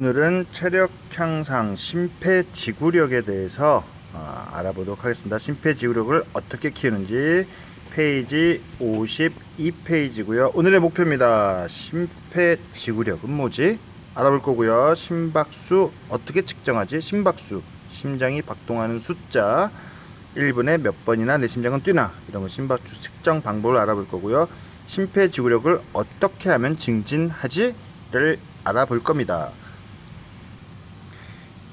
오늘은 체력 향상 심폐지구력에 대해서 알아보도록 하겠습니다. 심폐지구력을 어떻게 키우는지 페이지 52페이지고요. 오늘의 목표입니다. 심폐지구력은 뭐지? 알아볼 거고요. 심박수 어떻게 측정하지? 심박수, 심장이 박동하는 숫자, 1분에 몇 번이나 내 심장은 뛰나, 이런 거 심박수 측정 방법을 알아볼 거고요. 심폐지구력을 어떻게 하면 증진하지를 알아볼 겁니다.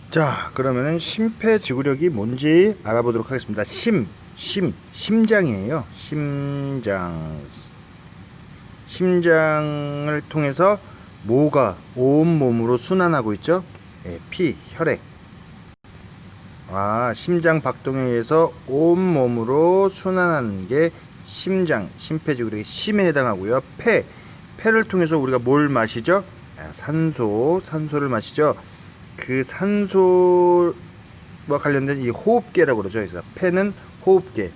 자, 그러면은 심폐지구력이 뭔지 알아보도록 하겠습니다. 심장이에요. 심장을 통해서 뭐가 온몸으로 순환하고 있죠? 피, 혈액. 심장 박동에 의해서 온몸으로 순환하는 게 심폐지구력의 심에 해당하고요. 폐를 통해서 우리가 뭘 마시죠? 산소를 마시죠. 그 산소와 관련된 이 호흡계라고 그러죠. 그래서 폐는 호흡계,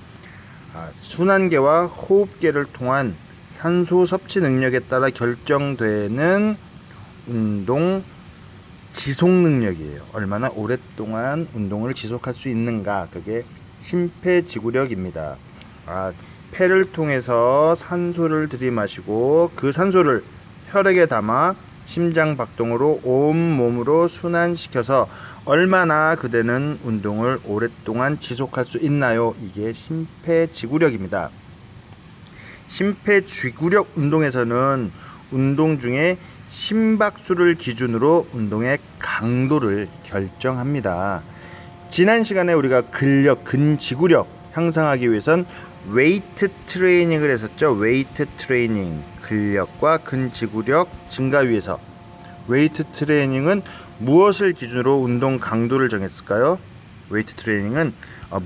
순환계와 호흡계를 통한 산소 섭취 능력에 따라 결정되는 운동 지속 능력이에요. 얼마나 오랫동안 운동을 지속할 수 있는가, 그게 심폐지구력입니다. 폐를 통해서 산소를 들이마시고 그 산소를 혈액에 담아 심장 박동으로 온몸으로 순환시켜서 얼마나 그대는 운동을 오랫동안 지속할 수 있나요? 이게 심폐지구력입니다. 심폐지구력 운동에서는 운동 중에 심박수를 기준으로 운동의 강도를 결정합니다. 지난 시간에 우리가 근지구력 향상하기 위해선 웨이트 트레이닝을 했었죠. 웨이트 트레이닝, 근력과 근지구력 증가 위해서. 웨이트 트레이닝은 무엇을 기준으로 운동 강도를 정했을까요? 웨이트 트레이닝은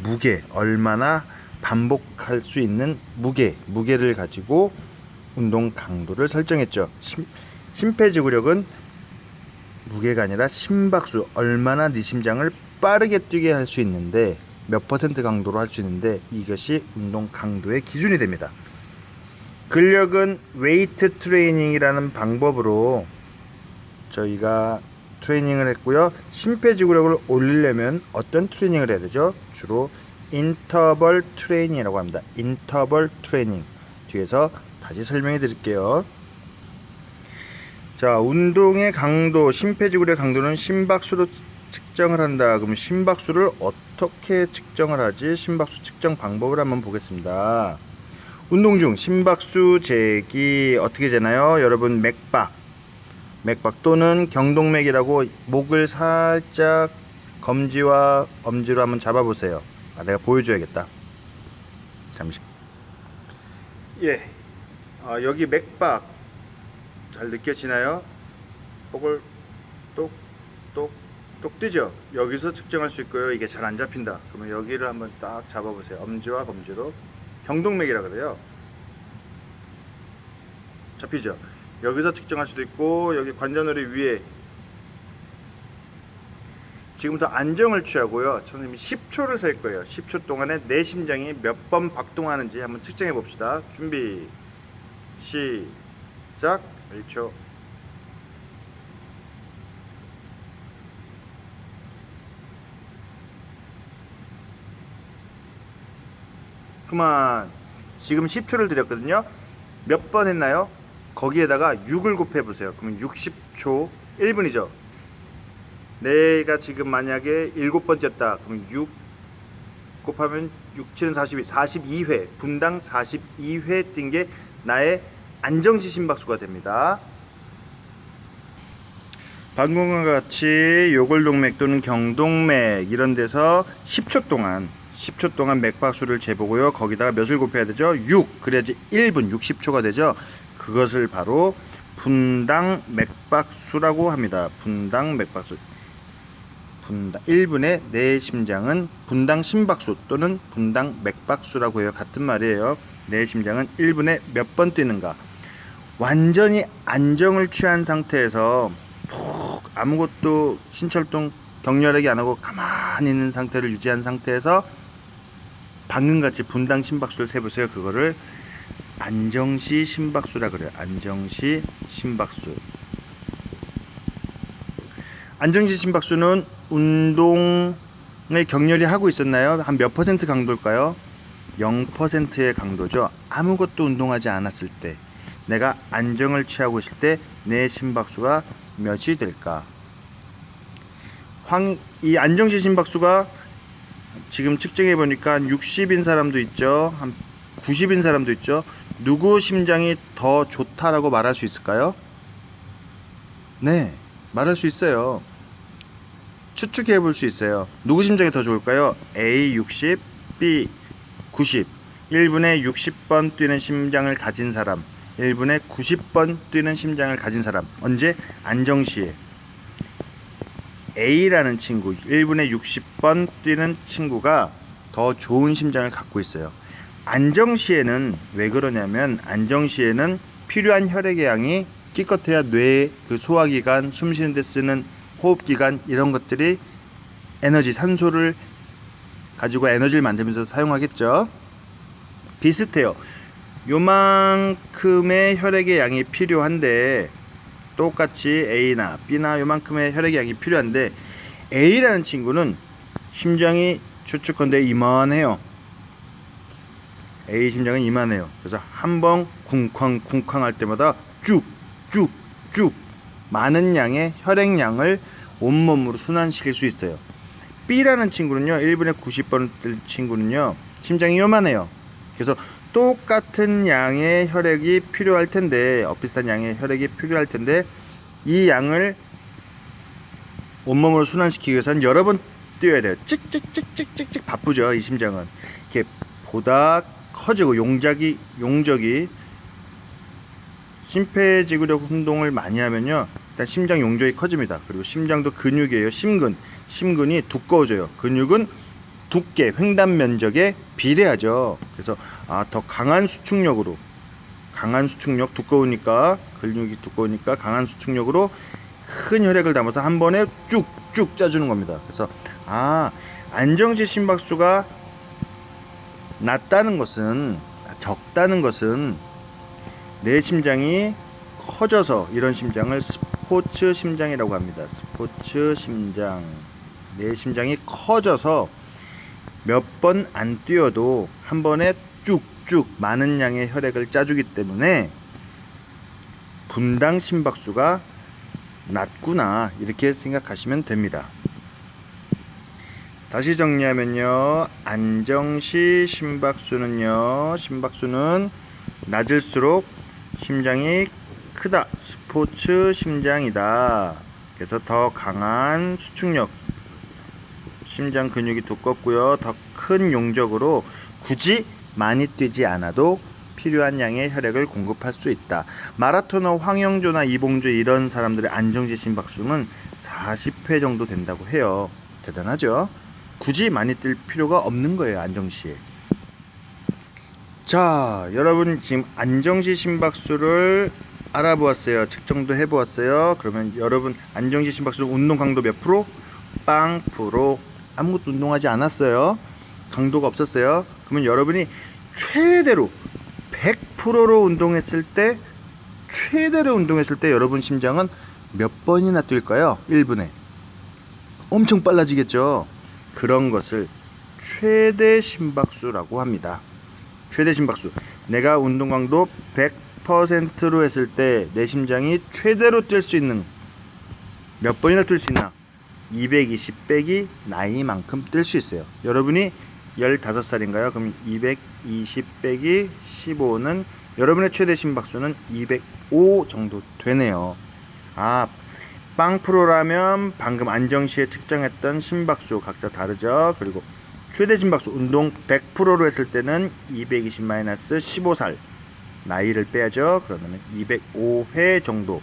무게, 얼마나 반복할 수 있는 무게를 가지고 운동 강도를 설정했죠. 심폐지구력은 무게가 아니라 심박수, 얼마나 네 심장을 빠르게 뛰게 할 수 있는데, 몇 퍼센트 강도로 할 수 있는데, 이것이 운동 강도의 기준이 됩니다. 근력은 웨이트 트레이닝이라는 방법으로 저희가 트레이닝을 했고요. 심폐지구력을 올리려면 어떤 트레이닝을 해야 되죠? 주로 인터벌 트레이닝이라고 합니다. 인터벌 트레이닝, 뒤에서 다시 설명해 드릴게요. 자, 운동의 강도, 심폐지구력 강도는 심박수로 측정을 한다. 그럼 심박수를 어떻게 측정을 하지? 심박수 측정 방법을 한번 보겠습니다. 운동 중 심박수 재기 어떻게 재나요? 여러분, 맥박 또는 경동맥이라고 목을 살짝 검지와 엄지로 한번 잡아보세요. 내가 보여줘야겠다. 잠시. 여기 맥박 잘 느껴지나요? 목을 똑똑 뛰죠? 여기서 측정할 수 있고요. 이게 잘 안 잡힌다. 그러면 여기를 한번 딱 잡아보세요. 엄지와 검지로. 경동맥이라 그래요. 잡히죠? 여기서 측정할 수도 있고, 여기 관자놀이 위에. 지금부터 안정을 취하고요. 선생님이 10초를 셀 거예요. 10초 동안에 내 심장이 몇 번 박동하는지 한번 측정해 봅시다. 준비, 시작. 1초. 그만. 지금 10초를 드렸거든요. 몇 번 했나요? 거기에다가 6을 곱해 보세요. 그러면 60초, 1분이죠. 내가 지금 만약에 7번째였다. 그러면 6 곱하면 6, 7은 42, 42회, 분당 42회 뛴 게 나의 안정시 심박수가 됩니다. 방금과 같이 요골동맥 또는 경동맥 이런 데서 10초 동안 맥박수를 재보고요. 거기다가 몇을 곱해야 되죠? 6. 그래야지 1분 60초가 되죠. 그것을 바로 분당 맥박수라고 합니다. 분당 맥박수. 1분에 내 심장은 분당 심박수 또는 분당 맥박수라고 해요. 같은 말이에요. 내 심장은 1분에 몇 번 뛰는가. 완전히 안정을 취한 상태에서 아무것도 신철동 격렬하게 안 하고 가만히 있는 상태를 유지한 상태에서 방금같이 분당 심박수를 세보세요. 그거를 안정시 심박수라 그래요. 안정시 심박수. 안정시 심박수는 운동을 격렬히 하고 있었나요? 한 몇 퍼센트 강도일까요? 0%의 강도죠. 아무것도 운동하지 않았을 때, 내가 안정을 취하고 있을 때 내 심박수가 몇이 될까? 이 안정시 심박수가 지금 측정해 보니까 한 60인 사람도 있죠. 한 90인 사람도 있죠. 누구 심장이 더 좋다라고 말할 수 있을까요? 네, 말할 수 있어요. 추측해 볼 수 있어요. 누구 심장이 더 좋을까요? A 60, B 90. 1분에 60번 뛰는 심장을 가진 사람, 1분에 90번 뛰는 심장을 가진 사람. 언제? 안정시에. A라는 친구, 1분에 60번 뛰는 친구가 더 좋은 심장을 갖고 있어요. 안정시에는 왜 그러냐면, 안정시에는 필요한 혈액의 양이 기껏해야 뇌, 그 소화기관, 숨쉬는 데 쓰는 호흡기관, 이런 것들이 에너지, 산소를 가지고 에너지를 만들면서 사용하겠죠. 비슷해요. 요만큼의 혈액의 양이 필요한데, 똑같이 A나 B나 요만큼의 혈액의 양이 필요한데, A라는 친구는 심장이 추측컨대 이만해요. A 심장은 이만해요. 그래서 한번 쿵쾅쿵쾅 할 때마다 쭉쭉쭉 많은 양의 혈액량을 온몸으로 순환시킬 수 있어요. B라는 친구는요, 1분에 90번 뛸 친구는요, 심장이 요만해요. 그래서 똑같은 양의 혈액이 필요할 텐데, 비슷한 양의 혈액이 필요할 텐데, 이 양을 온몸으로 순환시키기 위해서는 여러 번 뛰어야 돼요. 찍찍찍찍찍찍 바쁘죠, 이 심장은. 이렇게 보다 커지고 용적이 심폐지구력 운동을 많이 하면요, 일단 심장 용적이 커집니다. 그리고 심장도 근육이에요. 심근이 두꺼워져요. 근육은 두께, 횡단 면적에 비례하죠. 그래서 더 강한 수축력, 두꺼우니까, 근육이 두꺼우니까 강한 수축력으로 큰 혈액을 담아서 한 번에 쭉쭉 짜주는 겁니다. 그래서 안정시 심박수가 낮다는 것은, 적다는 것은 내 심장이 커져서, 이런 심장을 스포츠 심장이라고 합니다. 스포츠 심장. 내 심장이 커져서 몇 번 안 뛰어도 한 번에 쭉쭉 많은 양의 혈액을 짜주기 때문에 분당 심박수가 낮구나, 이렇게 생각하시면 됩니다. 다시 정리하면요, 안정시 심박수는 낮을수록 심장이 크다, 스포츠 심장이다. 그래서 더 강한 수축력, 심장 근육이 두껍고요, 더 큰 용적으로 굳이 많이 뛰지 않아도 필요한 양의 혈액을 공급할 수 있다. 마라토너 황영조나 이봉주, 이런 사람들의 안정시 심박수는 40회 정도 된다고 해요. 대단하죠? 굳이 많이 뛸 필요가 없는 거예요, 안정시에. 자, 여러분 지금 안정시 심박수를 알아보았어요. 측정도 해보았어요. 그러면 여러분 안정시 심박수 운동 강도 몇 프로? 빵 프로. 아무것도 운동하지 않았어요. 강도가 없었어요. 그러면 여러분이 최대로 100%로 운동했을 때, 여러분 심장은 몇 번이나 뛸까요? 1분에. 엄청 빨라지겠죠. 그런 것을 최대 심박수라고 합니다. 최대 심박수. 내가 운동 강도 100%로 했을 때 내 심장이 최대로 뛸 수 있는, 몇 번이나 뛸 수 있나? 220 빼기 나이만큼 뛸 수 있어요. 여러분이 15살인가요? 그럼 220 빼기 15는 여러분의 최대 심박수는 205 정도 되네요. 빵 프로라면 방금 안정시에 측정했던 심박수 각자 다르죠. 그리고 최대 심박수, 운동 100%로 했을 때는 220-15살 나이를 빼야죠. 그러면 205회 정도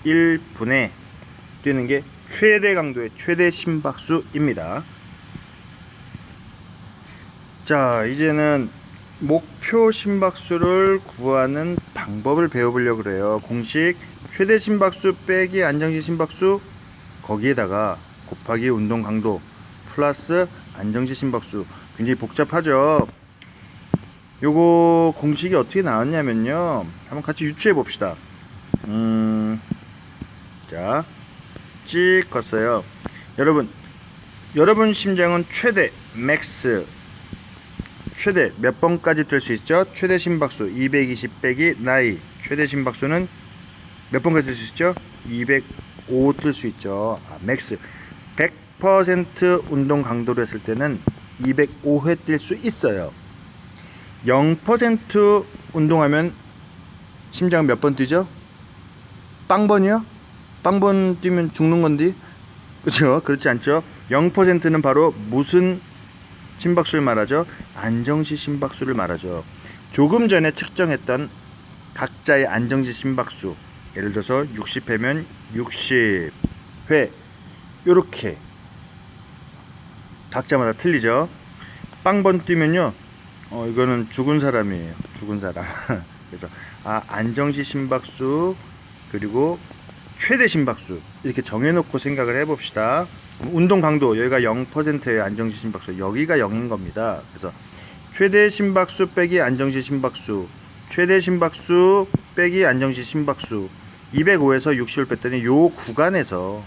1분에 뛰는 게 최대 강도의 최대 심박수입니다. 자, 이제는 목표 심박수를 구하는 방법을 배워보려고 그래요. 공식 최대 심박수 빼기 안정시 심박수, 거기에다가 곱하기 운동 강도 플러스 안정시 심박수. 굉장히 복잡하죠. 요거 공식이 어떻게 나왔냐면요, 한번 같이 유추해 봅시다. 자, 찍 걷어요. 여러분 심장은 최대 맥스 최대 몇 번까지 뛸 수 있죠? 최대 심박수 220 빼기 나이. 최대 심박수는 몇 번까지 뛸 수 있죠? 205 뛸 수 있죠. 맥스 100% 운동 강도로 했을 때는 205회 뛸 수 있어요. 0% 운동하면 심장은 몇 번 뛰죠? 빵번이요? 빵번 뛰면 죽는 건데, 그렇죠? 그렇지 않죠? 0%는 바로 무슨 심박수를 말하죠? 안정시 심박수를 말하죠. 조금 전에 측정했던 각자의 안정시 심박수, 예를 들어서 60회면 60회, 요렇게 각자마다 틀리죠. 빵번 뛰면요, 이거는 죽은 사람이에요. 죽은 사람. 그래서 안정시 심박수 그리고 최대 심박수 이렇게 정해놓고 생각을 해봅시다. 운동 강도 여기가 0%의 안정시 심박수, 여기가 0인 겁니다. 그래서 최대 심박수 빼기 안정시 심박수, 최대 심박수 빼기 안정시 심박수, 205에서 60을 뺐더니 요 구간에서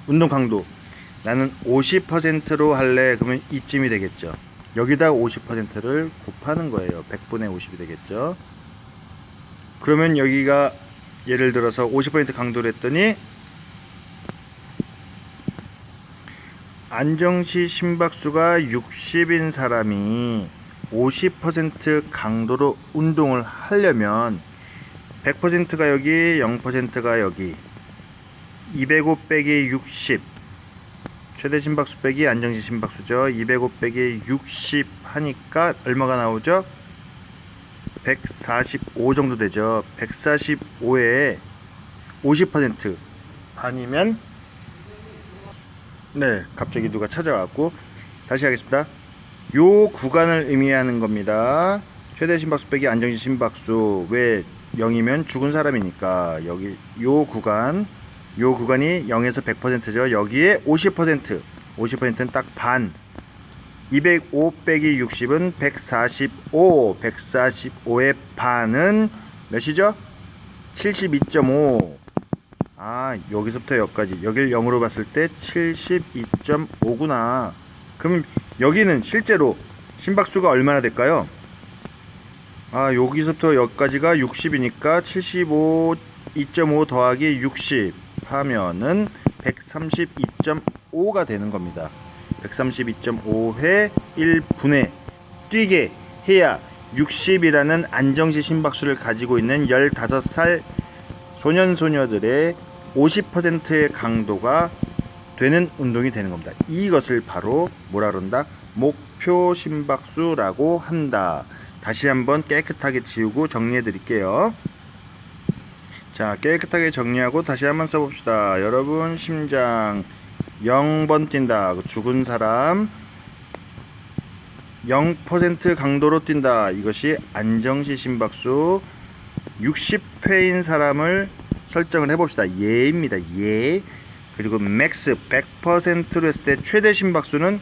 운동 강도 나는 50%로 할래. 그러면 이쯤이 되겠죠. 여기다 50%를 곱하는 거예요. 100분의 50이 되겠죠. 그러면 여기가 예를 들어서 50% 강도를 했더니 안정시 심박수가 60인 사람이 50% 강도로 운동을 하려면 100%가 여기, 0%가 여기, 205 빼기 60, 최대 심박수 빼기 안정시 심박수죠. 205 빼기 60 하니까 얼마가 나오죠? 145 정도 되죠. 145에 50% 반이면, 네, 갑자기 누가 찾아왔고, 다시 하겠습니다. 요 구간을 의미하는 겁니다. 최대 심박수 빼기 안정시 심박수. 왜 0이면 죽은 사람이니까 여기 요 구간이 0에서 100%죠. 여기에 50%는 딱 반. 205 빼기 60은 145. 145의 반은 몇이죠? 72.5. 여기서부터 여기까지, 여길 0으로 봤을 때 72.5구나. 그럼 여기는 실제로 심박수가 얼마나 될까요? 여기서부터 여기까지가 60이니까 75.5 더하기 60 하면은 132.5가 되는 겁니다. 132.5회 1분에 뛰게 해야 60이라는 안정시 심박수를 가지고 있는 15살 소년소녀들의 50%의 강도가 되는 운동이 되는 겁니다. 이것을 바로 뭐라 그런다? 목표 심박수라고 한다. 다시 한번 깨끗하게 지우고 정리해 드릴게요. 자, 깨끗하게 정리하고 다시 한번 써봅시다. 여러분 심장 0번 뛴다. 죽은 사람 0% 강도로 뛴다. 이것이 안정시 심박수. 60회인 사람을 설정을 해봅시다. 예입니다. 예. 그리고 맥스 100%로 했을 때 최대 심박수는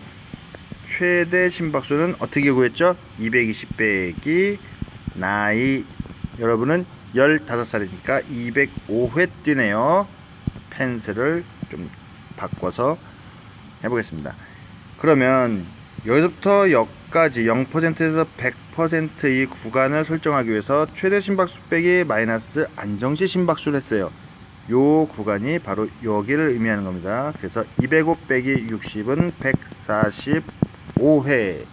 어떻게 구했죠? 220 빼기 나이. 여러분은 15살이니까 205회 뛰네요. 펜스를 좀 바꿔서 해보겠습니다. 그러면 여기서부터 여기까지 0%에서 100%의 구간을 설정하기 위해서 최대 심박수 빼기 마이너스 안정시 심박수를 했어요. 요 구간이 바로 여기를 의미하는 겁니다. 그래서 205 빼기 60은 145회.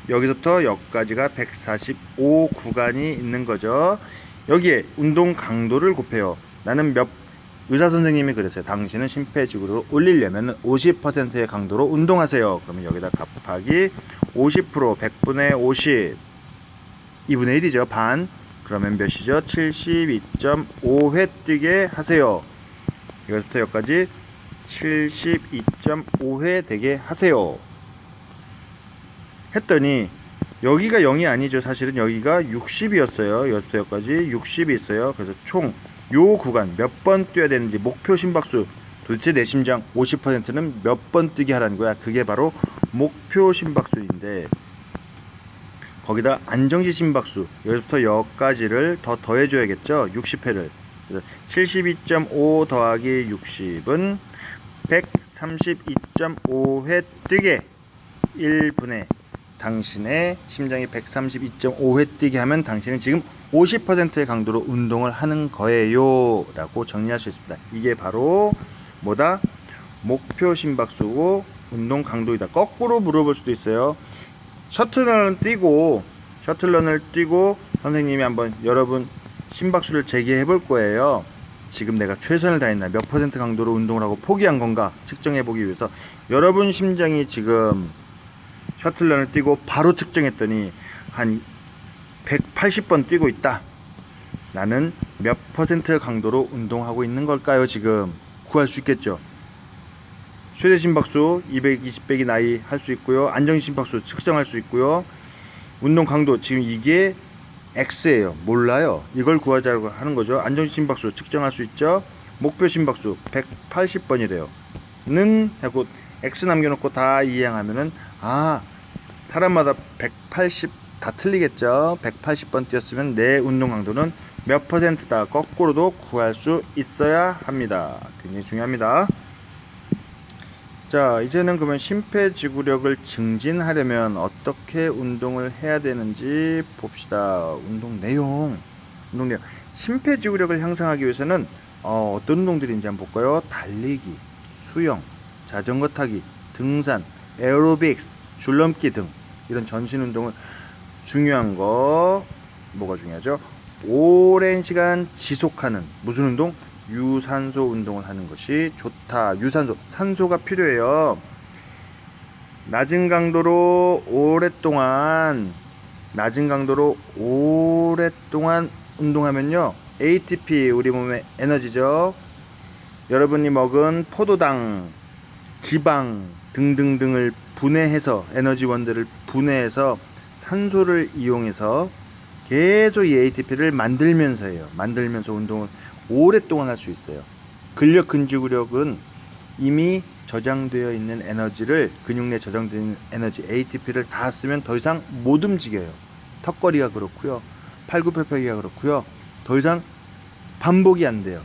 여기서부터 여기까지가 145 구간이 있는 거죠. 여기에 운동 강도를 곱해요. 나는 의사선생님이 그랬어요. 당신은 심폐지구를 올리려면 50%의 강도로 운동하세요. 그러면 여기다 곱하기 50%, 100분의 50, 2분의 1이죠. 반. 그러면 몇이죠? 72.5회 뛰게 하세요. 여기부터 여기까지 72.5회 되게 하세요. 했더니 여기가 0이 아니죠. 사실은 여기가 60이었어요. 여기부터 여기까지 60이 있어요. 그래서 총 요 구간 몇 번 뛰어야 되는지, 목표 심박수, 도대체 내 심장 50%는 몇 번 뛰게 하라는 거야. 그게 바로 목표 심박수인데, 거기다 안정시 심박수, 여기부터 여기까지를 더 더해줘야겠죠. 60회를 72.5 더하기 60은 132.5회 뛰게 1분에 당신의 심장이 132.5회 뛰게 하면 당신은 지금 50%의 강도로 운동을 하는 거예요 라고 정리할 수 있습니다. 이게 바로 뭐다? 목표 심박수고 운동 강도이다. 거꾸로 물어볼 수도 있어요. 셔틀런을 뛰고 선생님이 한번 여러분 심박수를 재기해 볼 거예요. 지금 내가 최선을 다했나, 몇 퍼센트 강도로 운동을 하고 포기한 건가 측정해 보기 위해서 여러분 심장이 지금 셔틀런을 뛰고 바로 측정했더니 한 180번 뛰고 있다. 나는 몇 퍼센트 강도로 운동하고 있는 걸까요? 지금 구할 수 있겠죠. 최대 심박수 220, 100이 나이 할 수 있고요. 안정 심박수 측정할 수 있고요. 운동 강도 지금 이게 X예요. 몰라요. 이걸 구하자고 하는 거죠. 안정 심박수 측정할 수 있죠. 목표 심박수 180번이래요. 는 하고 X 남겨놓고 다 이행하면은 사람마다 180 다 틀리겠죠. 180번 뛰었으면 내 운동 강도는 몇 퍼센트다. 거꾸로도 구할 수 있어야 합니다. 굉장히 중요합니다. 자, 이제는 그러면 심폐지구력을 증진하려면 어떻게 운동을 해야 되는지 봅시다. 운동 내용. 심폐지구력을 향상하기 위해서는 어떤 운동들인지 한번 볼까요? 달리기, 수영, 자전거 타기, 등산, 에어로빅스, 줄넘기 등 이런 전신 운동을 중요한 거 뭐가 중요하죠? 오랜 시간 지속하는 무슨 운동? 유산소 운동을 하는 것이 좋다. 유산소, 산소가 필요해요. 낮은 강도로 오랫동안 운동하면요, ATP, 우리 몸의 에너지죠. 여러분이 먹은 포도당, 지방 등등등을 분해해서, 에너지원들을 분해해서 산소를 이용해서 계속 이 ATP를 만들면서 운동을 오랫동안 할 수 있어요. 근력 근지구력은 이미 저장되어 있는 에너지를, 근육 내 저장되어 있는 에너지 ATP를 다 쓰면 더 이상 못 움직여요. 턱걸이가 그렇고요, 팔굽혀펴기가 그렇고요, 더 이상 반복이 안 돼요.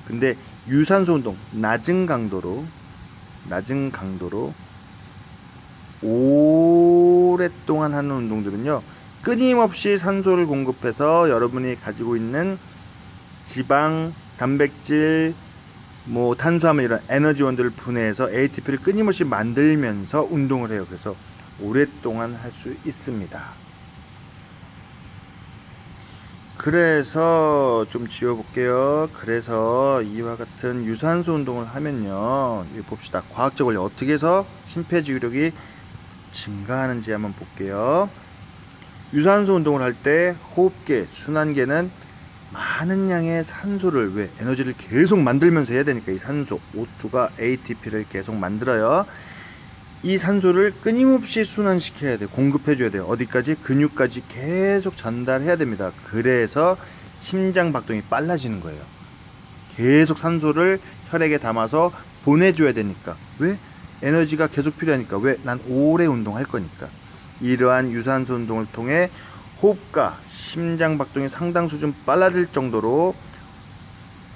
근데 유산소 운동, 낮은 강도로 오랫동안 하는 운동들은요, 끊임없이 산소를 공급해서 여러분이 가지고 있는 지방, 단백질, 탄수화물 이런 에너지원들을 분해해서 ATP를 끊임없이 만들면서 운동을 해요. 그래서 오랫동안 할 수 있습니다. 그래서 좀 지워볼게요. 그래서 이와 같은 유산소 운동을 하면요, 이거 봅시다. 과학적으로 어떻게 해서 심폐지구력이 증가하는지 한번 볼게요. 유산소 운동을 할 때 호흡계, 순환계는 많은 양의 산소를, 에너지를 계속 만들면서 해야 되니까, 이 산소, O2가 ATP를 계속 만들어요. 이 산소를 끊임없이 순환시켜야 돼요. 공급해줘야 돼요. 어디까지? 근육까지 계속 전달해야 됩니다. 그래서 심장 박동이 빨라지는 거예요. 계속 산소를 혈액에 담아서 보내줘야 되니까. 왜? 에너지가 계속 필요하니까. 왜? 난 오래 운동할 거니까. 이러한 유산소 운동을 통해 호흡과 심장 박동이 상당 수준 빨라질 정도로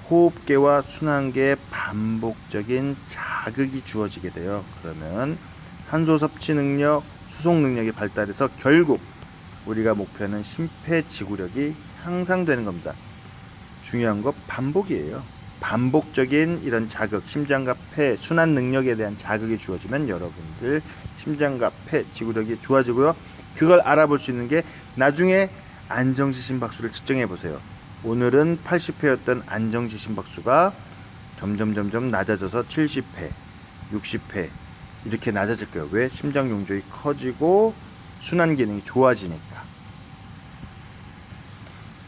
호흡계와 순환계에 반복적인 자극이 주어지게 돼요. 그러면 산소 섭취 능력, 수송 능력이 발달해서 결국 우리가 목표하는 심폐지구력이 향상되는 겁니다. 중요한 거 반복이에요. 반복적인 이런 자극, 심장과 폐, 순환 능력에 대한 자극이 주어지면 여러분들 심장과 폐, 지구력이 좋아지고요. 그걸 알아볼 수 있는 게 나중에 안정시 심박수를 측정해 보세요. 오늘은 80회였던 안정시 심박수가 점점 낮아져서 70회, 60회 이렇게 낮아질 거예요. 왜? 심장 용적이 커지고 순환 기능이 좋아지니까.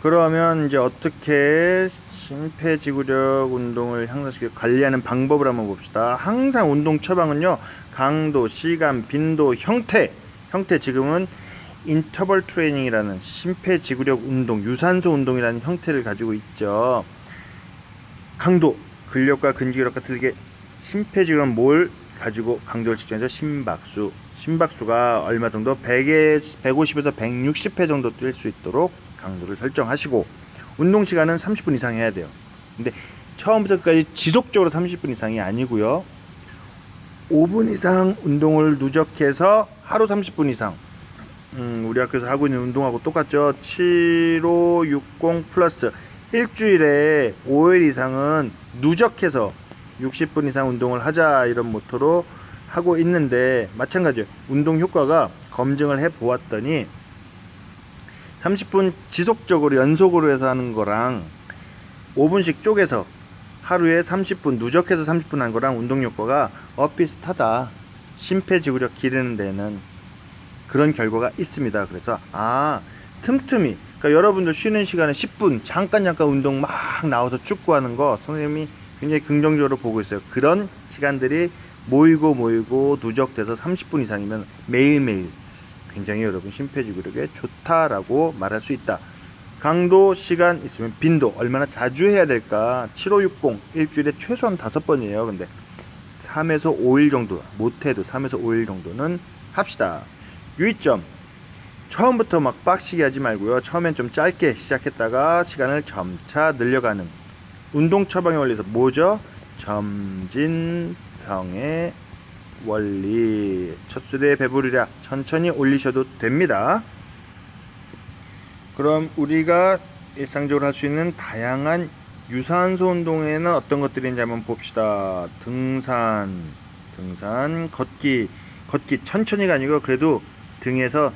그러면 이제 어떻게 심폐지구력 운동을 향상시켜 관리하는 방법을 한번 봅시다. 항상 운동 처방은요, 강도, 시간, 빈도, 형태 지금은 인터벌 트레이닝이라는 심폐지구력 운동, 유산소 운동이라는 형태를 가지고 있죠. 강도, 근력과 근지구력과 틀리게 심폐지구력은 뭘 가지고 강도를 측정해서 심박수가 얼마 정도 150에서 160회 정도 뛸 수 있도록 강도를 설정하시고 운동 시간은 30분 이상 해야 돼요. 근데 처음부터 끝까지 지속적으로 30분 이상이 아니고요. 5분 이상 운동을 누적해서 하루 30분 이상. 우리 학교에서 하고 있는 운동하고 똑같죠. 7560 플러스 일주일에 5일 이상은 누적해서 60분 이상 운동을 하자, 이런 모토로 하고 있는데, 마찬가지예요. 운동 효과가 검증을 해 보았더니 30분 지속적으로 연속으로 해서 하는 거랑 5분씩 쪼개서 하루에 30분 누적해서 30분 한 거랑 운동 효과가 비슷하다. 심폐지구력 기르는 데는 그런 결과가 있습니다. 그래서 틈틈이, 그러니까 여러분들 쉬는 시간에 10분 잠깐 운동 막 나와서 축구 하는 거 선생님이 굉장히 긍정적으로 보고 있어요. 그런 시간들이 모이고 누적돼서 30분 이상이면 매일매일 굉장히 여러분 심폐지구력에 좋다라고 말할 수 있다. 강도, 시간 있으면 빈도 얼마나 자주 해야 될까? 7560 일주일에 최소한 5번이에요. 근데 3에서 5일 정도, 못해도 3에서 5일 정도는 합시다. 유의점, 처음부터 막 빡시게 하지 말고요. 처음엔 좀 짧게 시작했다가 시간을 점차 늘려가는 운동 처방의 원리에서 뭐죠? 점진성의 원리. 첫 술에 배부르랴. 천천히 올리셔도 됩니다. 그럼 우리가 일상적으로 할 수 있는 다양한 유산소 운동에는 어떤 것들이 있는지 한번 봅시다. 등산, 걷기 천천히가 아니고 그래도 등에서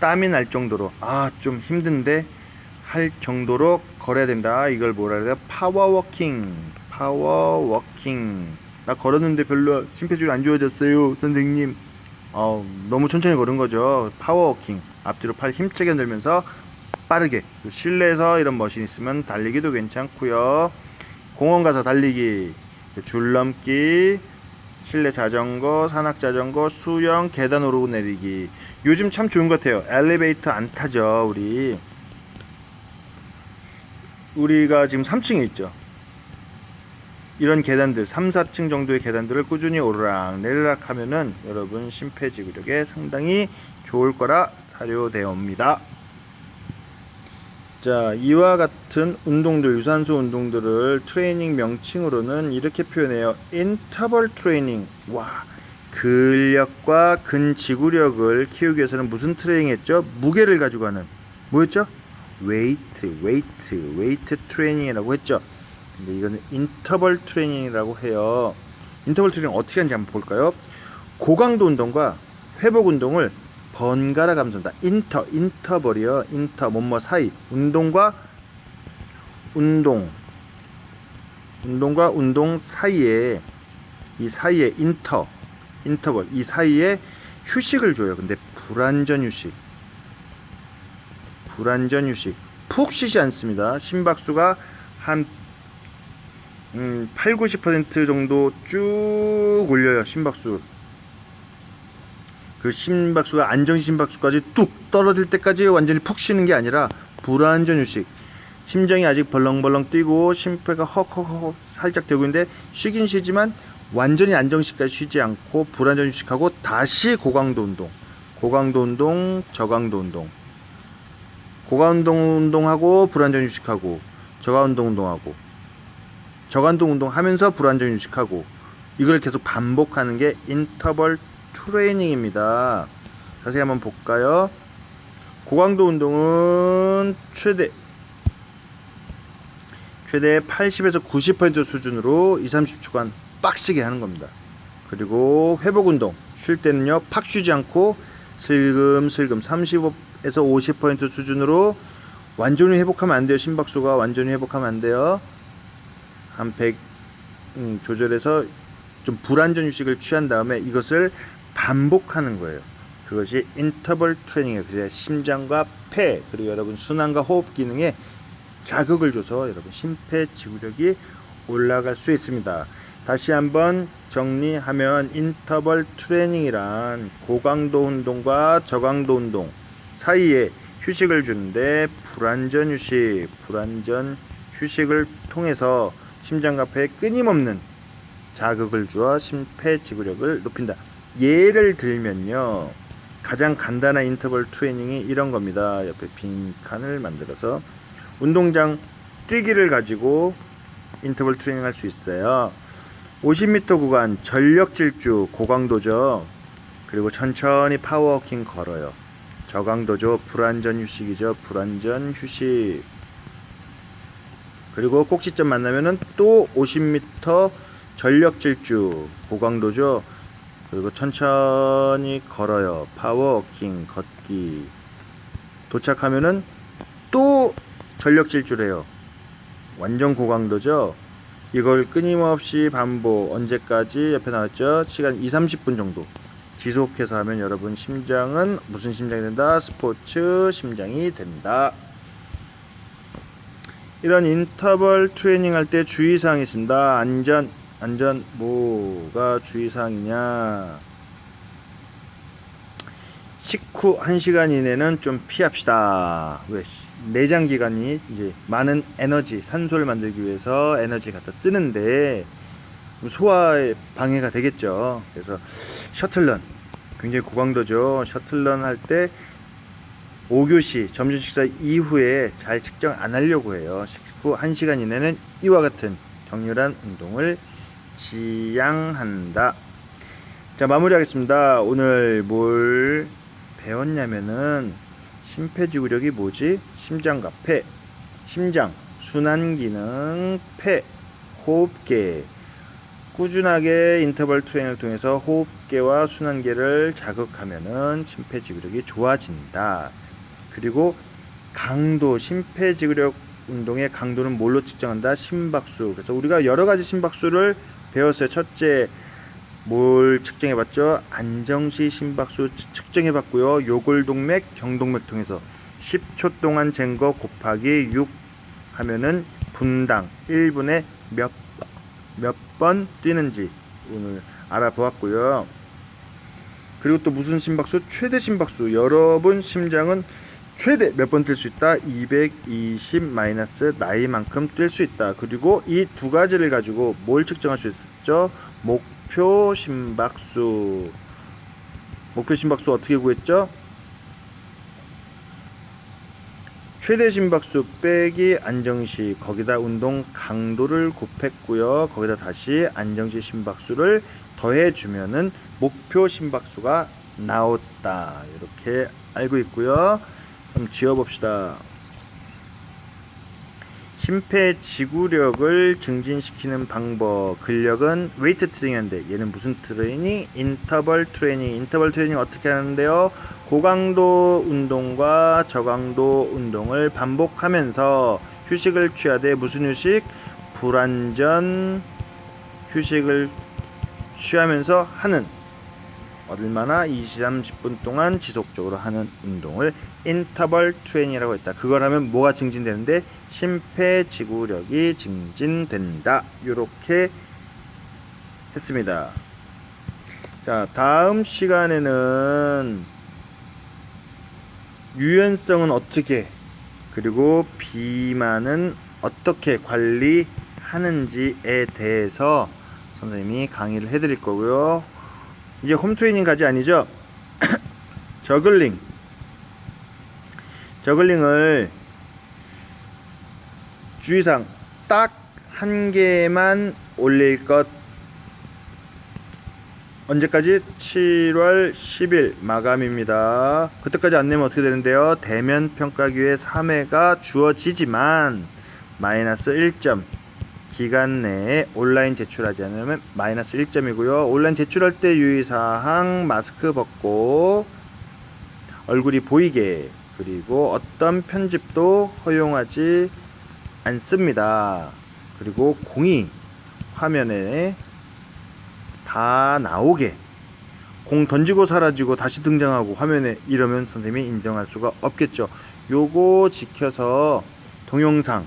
땀이 날 정도로 좀 힘든데 할 정도로 걸어야 됩니다. 이걸 뭐라 그래요? 파워워킹. 나 걸었는데 별로 심폐지구력 안 좋아졌어요, 선생님. 너무 천천히 걸은 거죠. 파워워킹. 앞뒤로 팔 힘차게 늘면서 빠르게. 실내에서 이런 머신 있으면 달리기도 괜찮고요. 공원 가서 달리기, 줄넘기, 실내 자전거, 산악 자전거, 수영, 계단 오르고 내리기. 요즘 참 좋은 것 같아요. 엘리베이터 안 타죠. 우리가 지금 3층에 있죠. 이런 계단들, 3, 4층 정도의 계단들을 꾸준히 오르락 내리락 하면은 여러분 심폐지구력에 상당히 좋을 거라 사료되옵니다. 자, 이와 같은 운동들, 유산소 운동들을 트레이닝 명칭으로는 이렇게 표현해요. 인터벌 트레이닝. 근력과 근지구력을 키우기 위해서는 무슨 트레이닝 했죠? 무게를 가지고 하는, 뭐였죠? 웨이트 트레이닝이라고 했죠. 근데 이거는 인터벌 트레이닝이라고 해요. 인터벌 트레이닝 어떻게 하는지 한번 볼까요? 고강도 운동과 회복 운동을 번갈아 가면서 한다. 인터벌이요. 뭐뭐 사이. 운동과 운동 사이에, 이 사이에 인터벌, 이 사이에 휴식을 줘요. 근데 불완전 휴식. 푹 쉬지 않습니다. 심박수가 한 8, 90% 정도 쭉 올려요. 심박수. 그 심박수가 안정 심박수까지 뚝 떨어질 때까지 완전히 푹 쉬는 게 아니라 불완전 휴식. 심장이 아직 벌렁벌렁 뛰고 심폐가 헉헉헉 살짝 되고 있는데 쉬긴 쉬지만 완전히 안정시까지 쉬지 않고 불완전 휴식하고 다시 고강도 운동, 저강도 운동, 고강도 운동하고 불완전 휴식하고 저강도 운동하고 저강도 운동하면서 불완전 휴식하고, 이걸 계속 반복하는 게 인터벌 트레이닝입니다. 자세히 한번 볼까요? 고강도 운동은 최대 80에서 90% 수준으로 2, 30초간 빡시게 하는 겁니다. 그리고 회복 운동, 쉴 때는요 팍 쉬지 않고 슬금슬금 35에서 50% 수준으로 완전히 회복하면 안 돼요. 심박수가 완전히 회복하면 안 돼요. 한 100 조절해서 좀 불완전 휴식을 취한 다음에 이것을 반복하는 거예요. 그것이 인터벌 트레이닝이에요. 그래서 심장과 폐, 그리고 여러분 순환과 호흡 기능에 자극을 줘서 여러분 심폐지구력이 올라갈 수 있습니다. 다시 한번 정리하면 인터벌 트레이닝이란 고강도 운동과 저강도 운동 사이에 휴식을 주는데 불완전 휴식을 통해서 심장과 폐에 끊임없는 자극을 주어 심폐지구력을 높인다. 예를 들면요, 가장 간단한 인터벌 트레이닝이 이런 겁니다. 옆에 빈칸을 만들어서 운동장 뛰기를 가지고 인터벌 트레이닝 할 수 있어요. 50m 구간 전력 질주 고강도죠. 그리고 천천히 파워워킹 걸어요. 저강도죠. 불안전 휴식이죠. 불안전 휴식. 그리고 꼭지점 만나면은 또 50m 전력 질주 고강도죠. 그리고 천천히 걸어요. 파워워킹 걷기. 도착하면은 또 전력 질주를 해요. 완전 고강도죠. 이걸 끊임없이 반복. 언제까지? 옆에 나왔죠. 시간 2~30분 정도 지속해서 하면 여러분 심장은 무슨 심장이 된다? 스포츠 심장이 된다. 이런 인터벌 트레이닝 할 때 주의사항이 있습니다. 안전 뭐가 주의사항이냐? 식후 1시간 이내는 좀 피합시다. 왜? 내장기관이 이제 많은 에너지, 산소를 만들기 위해서 에너지 갖다 쓰는데 소화에 방해가 되겠죠. 그래서 셔틀런 굉장히 고강도죠. 셔틀런 할 때 5교시 점심 식사 이후에 잘 측정 안 하려고 해요. 식후 1시간 이내는 이와 같은 격렬한 운동을 지양한다. 자, 마무리하겠습니다. 오늘 뭘 배웠냐면은 심폐지구력이 뭐지? 심장과 폐, 심장, 순환기능, 폐, 호흡계. 꾸준하게 인터벌 트레이닝을 통해서 호흡계와 순환계를 자극하면은 심폐지구력이 좋아진다. 그리고 강도, 심폐지구력 운동의 강도는 뭘로 측정한다? 심박수. 그래서 우리가 여러 가지 심박수를 배웠어요. 첫째, 뭘 측정해 봤죠? 안정시 심박수 측정해 봤고요. 요골동맥, 경동맥 통해서 10초 동안 잰 거 곱하기 6 하면은 분당 1분에 몇 번 뛰는지 오늘 알아보았고요. 그리고 또 무슨 심박수? 최대 심박수. 여러분 심장은 최대 몇 번 뛸 수 있다? 220 마이너스 나이만큼 뛸 수 있다. 그리고 이 두 가지를 가지고 뭘 측정할 수 있죠? 목표 심박수. 목표 심박수 어떻게 구했죠? 최대 심박수 빼기 안정시, 거기다 운동 강도를 곱했고요. 거기다 다시 안정시 심박수를 더해주면은 목표 심박수가 나왔다. 이렇게 알고 있고요. 그럼 지어봅시다. 심폐지구력을 증진시키는 방법. 근력은 웨이트 트레이닝인데 얘는 무슨 트레이닝? 인터벌 트레이닝. 인터벌 트레이닝 어떻게 하는데요? 고강도 운동과 저강도 운동을 반복하면서 휴식을 취하되 무슨 휴식? 불완전 휴식을 취하면서 하는, 얼마나 20~30분 동안 지속적으로 하는 운동을 인터벌 트레이닝이라고 했다. 그걸 하면 뭐가 증진되는데? 심폐지구력이 증진된다. 이렇게 했습니다. 자, 다음 시간에는 유연성은 어떻게, 그리고 비만은 어떻게 관리하는지에 대해서 선생님이 강의를 해드릴 거고요. 이제 홈트레이닝까지 아니죠? 저글링을 주의사항 딱 한 개만 올릴 것. 언제까지? 7월 10일 마감입니다. 그때까지 안 내면 어떻게 되는데요? 대면 평가기회 3회가 주어지지만 마이너스 1점, 기간 내에 온라인 제출하지 않으면 마이너스 1점이고요. 온라인 제출할 때 유의사항 마스크 벗고 얼굴이 보이게, 그리고 어떤 편집도 허용하지 않습니다. 그리고 공이 화면에 다 나오게, 공 던지고 사라지고 다시 등장하고 화면에, 이러면 선생님이 인정할 수가 없겠죠. 요거 지켜서 동영상을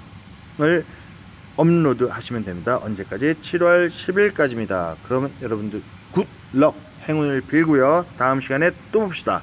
업로드 하시면 됩니다. 언제까지? 7월 10일까지입니다. 그러면 여러분들 굿럭, 행운을 빌고요. 다음 시간에 또 봅시다.